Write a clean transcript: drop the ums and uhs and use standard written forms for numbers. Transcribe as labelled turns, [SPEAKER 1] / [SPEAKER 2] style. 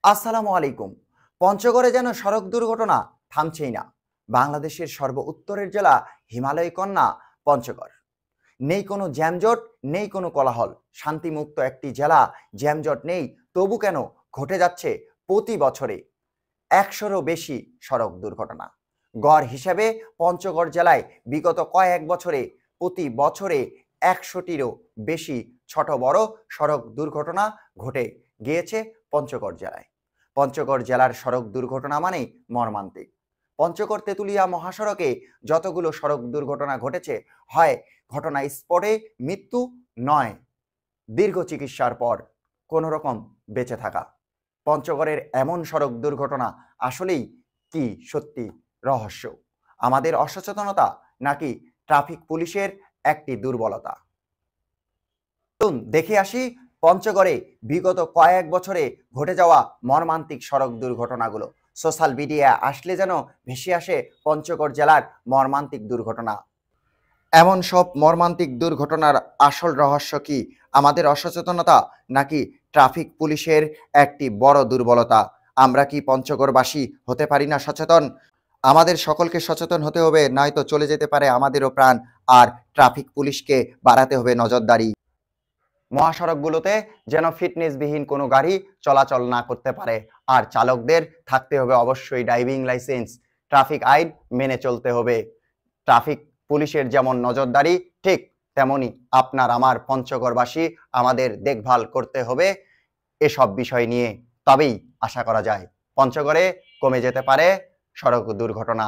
[SPEAKER 1] আসসালামু আলাইকুম। পঞ্চগড়ে যেন সড়ক দুর্ঘটনা থামছেই না। বাংলাদেশের সর্ব উত্তরের জেলা হিমালয় কন্যা পঞ্চগড়। নেই কোনো জ্যামজট, নেই কোনো কোলাহল। শান্তিমুক্ত একটি জেলা, জ্যামজট নেই। তবু কেন ঘটে যাচ্ছে প্রতি বছরে ১০০রও বেশি সড়ক দুর্ঘটনা? গড় হিসেবে পঞ্চগড় জেলায় বিগত কয়েক বছরে প্রতি বছরে ১০০টিরও বেশি ছোট বড় সড়ক দুর্ঘটনা ঘটে গিয়েছে পঞ্চগড় জেলায়। পঞ্চগড় জেলার সড়ক দুর্ঘটনা মানেই মর্মান্তিক। পঞ্চগড় তেঁতুলিয়া মহাসড়কে যতগুলো সড়ক দুর্ঘটনা ঘটেছে, হয় ঘটনা স্পটে মৃত্যু, নয় দীর্ঘ চিকিৎসার পর কোনো রকম বেঁচে থাকা। পঞ্চগড়ের এমন সড়ক দুর্ঘটনা আসলেই কি সত্যি রহস্য? আমাদের অসচেতনতা, নাকি ট্রাফিক পুলিশের একটি দুর্বলতা? চলুন দেখে আসি পঞ্চগড়ে বিগত কয়েক বছরে ঘটে যাওয়া মর্মান্তিক সড়ক দুর্ঘটনাগুলো। সোশ্যাল মিডিয়া আসলে যেন ভেসে আসে পঞ্চগড় জেলার মর্মান্তিক দুর্ঘটনা। এমন সব মর্মান্তিক দুর্ঘটনার আসল রহস্য কি? আমাদের অসচেতনতা, নাকি ট্রাফিক পুলিশের একটি বড় দুর্বলতা? আমরা কি পঞ্চগড়বাসী হতে পারি না সচেতন? আমাদের সকলকে সচেতন হতে হবে, নয়তো চলে যেতে পারে আমাদেরও প্রাণ। আর ট্রাফিক পুলিশকে বাড়াতে হবে নজরদারি। মহাসড়কগুলোতে যেন ফিটনেসবিহীন কোনো গাড়ি চলাচল না করতে পারে। আর চালকদের থাকতে হবে অবশ্যই ড্রাইভিং লাইসেন্স। ট্রাফিক আইন মেনে চলতে হবে। ট্রাফিক পুলিশের যেমন নজরদারি, ঠিক তেমনি আপনার আমার পঞ্চগড়বাসী আমাদের দেখভাল করতে হবে এসব বিষয় নিয়ে। তবেই আশা করা যায় পঞ্চগড়ে কমে যেতে পারে সড়ক দুর্ঘটনা।